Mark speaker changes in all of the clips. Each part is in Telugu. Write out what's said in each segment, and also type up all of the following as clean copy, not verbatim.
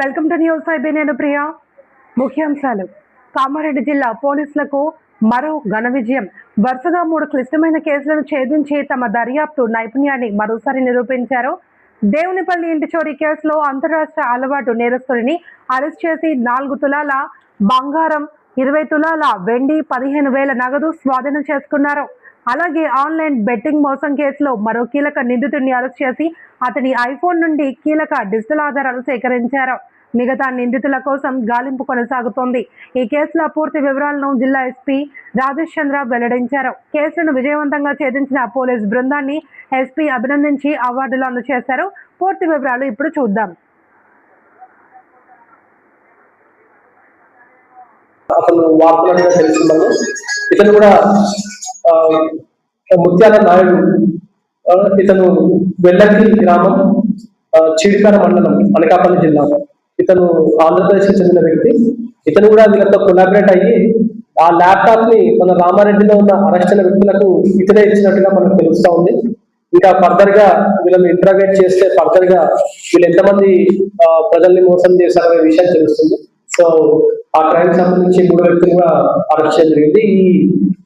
Speaker 1: Welcome to news IB. నేను ప్రియా. ముఖ్యాంశాలు. కామారెడ్డి జిల్లా పోలీసులకు మరో ఘన విజయం. వరుసగా 3 క్లిష్టమైన కేసులను ఛేదించి తమ దర్యాప్తు నైపుణ్యాన్ని మరోసారి నిరూపించారు. దేవునిపల్లి ఇంటి చోరీ కేసులో అంతరాష్ట్ర అలవాటు నేరస్తుడిని అరెస్ట్ చేసి 4 తులాల బంగారం, 20 తులాల వెండి, 15,000 నగదు స్వాధీనం చేసుకున్నారు. అలాగే ఆన్లైన్ బెట్టింగ్ మోసం కేసులో మరో కీలక నిందితుడిని అరెస్ట్ చేసి అతని ఐఫోన్ నుండి కీలక డిజిటల్ ఆధారాలు సేకరించారు. మిగతా నిందితుల కోసం గాలింపు కొనసాగుతోంది. ఈ కేసుల పూర్తి వివరాలను జిల్లా ఎస్పీ రాజేష్ చంద్ర వెల్లడించారు. కేసులను విజయవంతంగా ఛేదించిన పోలీస్ బృందాన్ని ఎస్పీ అభినందించి అవార్డులు అందజేశారు. పూర్తి వివరాలు ఇప్పుడు చూద్దాం.
Speaker 2: అసలు వార్తలు తెలుసుకున్నాను. ఇతను కూడా ముత్యాల నాయుడు. ఇతను వెల్లకి గ్రామం, చీడికార మండలం, అనకాపల్లి జిల్లా. ఇతను ఆంధ్రప్రదేశ్ చెందిన వ్యక్తి. ఇతను కూడా వీళ్ళతో కొలాబరేట్ అయ్యి ఆ ల్యాప్టాప్ ని మన రామారెడ్డిలో ఉన్న అరెస్ట్ అయిన వ్యక్తులకు ఇతనే ఇచ్చినట్టుగా మనకు తెలుస్తా ఉంది. ఇంకా ఫర్దర్ గా వీళ్ళని ఇంట్రాగేట్ చేస్తే ఫర్దర్ గా వీళ్ళు ఎంతమంది ప్రజల్ని మోసం చేశారనే విషయం తెలుస్తుంది. సో ఆ క్రైమ్ సంబంధించి 3 వ్యక్తులు కూడా అరెస్ట్ చేయడం జరిగింది. ఈ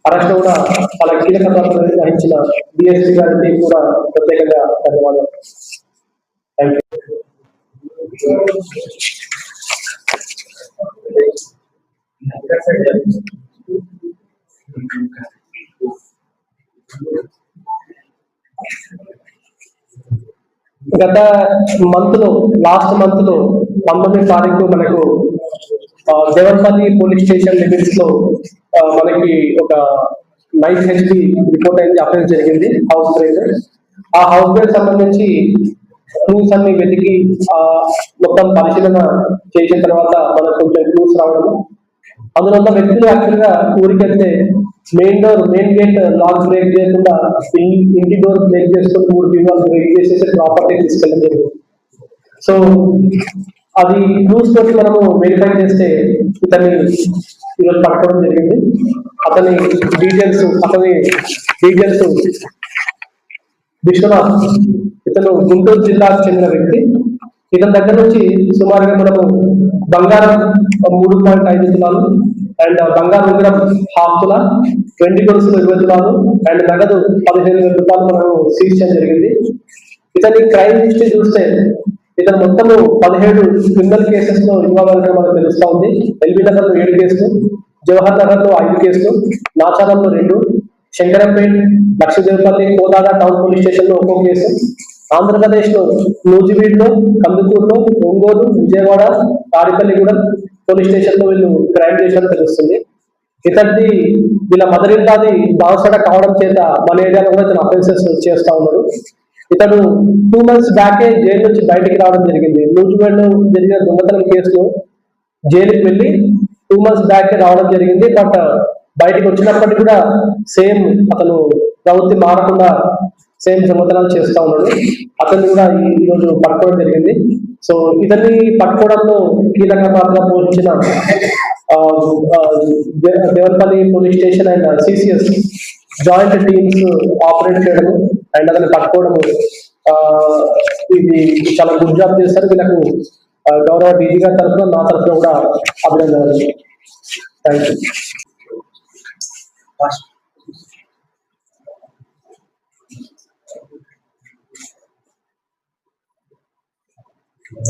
Speaker 2: అరెస్ట్ కూడా చాలా కీలక పాత్ర వహించిన డిఎస్పీ గారికి కూడా ప్రత్యేకంగా ధన్యవాదాలు. Thank you. గత లాస్ట్ మంత్ లో 19వ తారీఖు మనకు దేవరపల్లి పోలీస్ స్టేషన్ లిమిట్స్ లో మనకి ఒక నైట్ హెచ్డి రిపోర్ట్ అయింది, అఫెన్స్ జరిగింది, హౌస్ బ్రేక్. ఆ హౌస్ బ్రేక్ సంబంధించి క్లూస్ అన్ని వెతికి మొత్తం పరిశీలన చేసిన తర్వాత మనకు కొంచెం క్లూస్ రావడం. అందులో ఉన్న వ్యక్తులు యాక్చువల్ గా ఊరికెళ్తే మెయిన్ గేట్ లాక్ బ్రేక్ చేయకుండా ఇంటి డోర్ బ్రేక్ చేసుకుని 3 బీమాలు బ్రేక్ చేసేసి ప్రాపర్టీ తీసుకెళ్ళడం జరిగింది. సో అది క్లూస్ తోటి మనము వెరిఫై చేస్తే ఇతన్ని ఈరోజు పట్టుకోవడం జరిగింది. అతని డీటెయిల్స్ విశ్వనాథ్. ఇతను గుంటూరు జిల్లాకు చెందిన వ్యక్తి. ఇతని దగ్గర నుంచి సుమారుగా మనము బంగారం 3.5 తులాలు అండ్ బంగారం ఉంగరం 1/2 తులా, వెండి గొలుసులు 20 తులాలు అండ్ నగదు 15,000 రూపాయలు మనము సీజ్ చేయడం జరిగింది. ఇతని క్రైమ్ హిస్టరీ చూస్తే ఇతను మొత్తము 17 క్రిమినల్ కేసెస్ లో ఇన్వాల్వ్ అయినట్టు మనకు తెలుస్తా ఉంది. ఎల్బీ నగర్ లో 7 కేసులు, జవహర్ నగర్ లో 5 కేసులు, నాచారంలో 2, Shankarampet, Lakshadevapalli, Kodad town police station లో 1 కేసు, ఆంధ్రప్రదేశ్ లో నూజివీడ్లో, కందుకూరులో, ఒంగోలు, విజయవాడ, తాడిపల్లిగూడెం పోలీస్ స్టేషన్ లో వీళ్ళు క్రైమ్ చేసినట్టు తెలుస్తుంది. వీళ్ళ మదర్ ఇల్లాది బావసడ కావడం చేత మన ఏరియాలో కూడా ఇతను అఫెన్సెస్ చేస్తా ఉన్నాడు. ఇతను 2 months బ్యాకే జైలు నుంచి బయటికి రావడం జరిగింది. నూజివీడ్లో జరిగిన దొంగతనం కేసులో జైలుకి వెళ్ళి 2 months బ్యాకే రావడం జరిగింది. బట్ బయటకు వచ్చినప్పటికీ కూడా సేమ్ అతను ప్రవృత్తి మారకుండా సేమ్ దొంగతనాలు చేస్తా ఉన్నాడు. అతన్ని కూడా ఈరోజు పట్టుకోవడం జరిగింది. సో ఇతన్ని పట్టుకోవడంలో కీలక పాత్ర పోషించిన Devarapalli police station and CCS joint teams operate చేయడం అండ్ అతన్ని పట్టుకోవడము ఇది చాలా గుడ్ జాబ్ చేస్తారు. వీళ్ళకు గౌరవ డీజీ గారి తరఫున, నా తరఫున కూడా అభినందనలు. Thank you.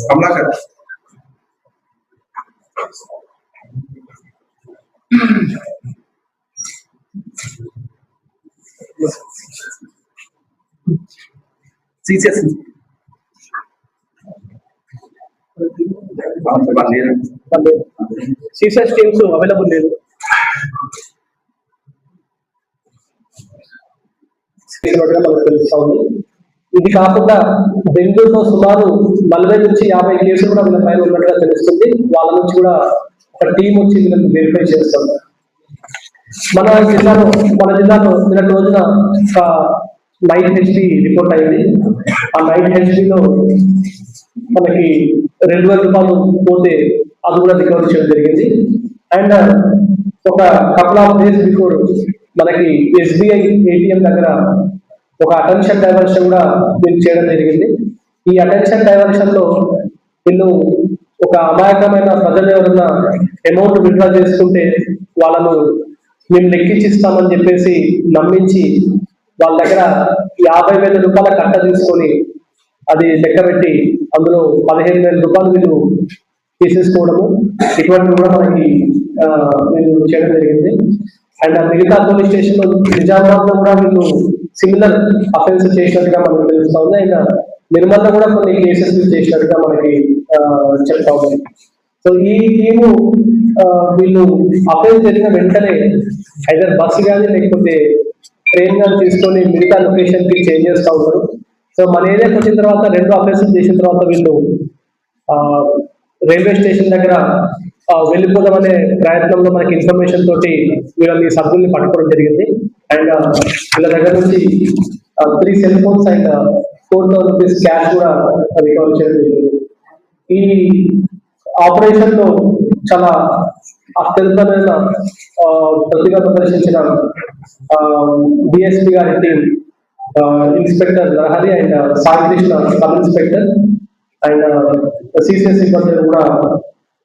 Speaker 3: Kamalakar CCS
Speaker 2: CCS teams available లేదు. మనకు తెలుస్తా ఉంది. ఇది కాకుండా బెంగళూరులో సుమారు 40 నుంచి 50 కేసులు కూడా వీళ్ళ పైన ఉన్నట్టుగా తెలుస్తుంది. వాళ్ళ నుంచి కూడా ఒక టీం వచ్చి వీళ్ళని వెరిఫై చేస్తాం. మన జిల్లాలో నిన్న రోజున ఒక నైట్ హెచ్డి రిపోర్ట్ అయింది. ఆ నైట్ హెచ్డిలో మనకి 2,000 రూపాయలు పోతే అది కూడా రికవర్ చేయడం జరిగింది. అండ్ ఒక కపుల్ ఆఫ్ డేస్ బిఫోర్ మనకి SBI ATM దగ్గర ఒక అటెన్షన్ డైవర్షన్ కూడా వీళ్ళు చేయడం జరిగింది. ఈ అటెన్షన్ డైవర్షన్ లో వీళ్ళు ఒక అమాయకమైన ప్రజలు ఎవరన్నా అమౌంట్ విత్డ్రా చేసుకుంటే వాళ్ళను మేము లెక్కించిస్తామని చెప్పేసి నమ్మించి వాళ్ళ దగ్గర 50,000 రూపాయల కట్ట తీసుకొని అది లెక్క పెట్టి అందులో 15,000 రూపాయలు వీళ్ళు తీసేసుకోవడము ఇటువంటివి కూడా మనకి వీళ్ళు చేయడం జరిగింది. అండ్ మిగతా పోలీస్ స్టేషన్ లో నిజామాబాద్ లో కూడా వీళ్ళు సిమిలర్ అఫెన్స్ చేసినట్టుగా మనకు తెలుస్తా ఉంది. అండ్ నిర్మల్ లో కూడా కొన్ని కేసెస్ చేసినట్టుగా మనకి చెప్తా ఉంది. సో ఈ టీము వీళ్ళు అఫెన్స్ జరిగిన వెంటనే ఐదర్ బస్సు కానీ లేకపోతే ట్రైన్ కానీ తీసుకొని మిగతా లొకేషన్ కి చేంజ్ చేస్తూ ఉంటారు. సో మన ఏరియాకి వచ్చిన తర్వాత 2 అఫెన్సెస్ చేసిన తర్వాత వీళ్ళు రైల్వే స్టేషన్ దగ్గర వెళ్ళిపోదామనే ప్రయత్నంలో మనకి ఇన్ఫర్మేషన్ తోటి వీళ్ళని సభ్యుల్ని పట్టుకోవడం జరిగింది. అండ్ వీళ్ళ దగ్గర నుంచి 3 cell phones and 4,000 rupees cash కూడా రికవర్ చేయడం జరిగింది. ఈ ఆపరేషన్ లో చాలా అత్యధికమైన ప్రతిభ ప్రదర్శించిన డిఎస్పీ గారి team, inspector Narahari and Sai Krishna sub inspector and CCS సిబ్బంది కూడా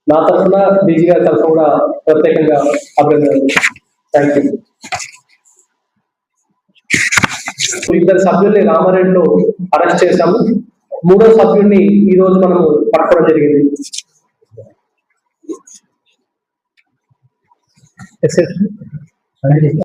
Speaker 2: నా తరఫున డీజీ గారి తరఫున కూడా ప్రత్యేకంగా అభినందనలు. Thank you. 2 సభ్యుల్ని రామారెడ్డిలో అరెస్ట్ చేశాము. 3వ సభ్యుడిని ఈ రోజు మనము పట్టుకోవడం జరిగింది.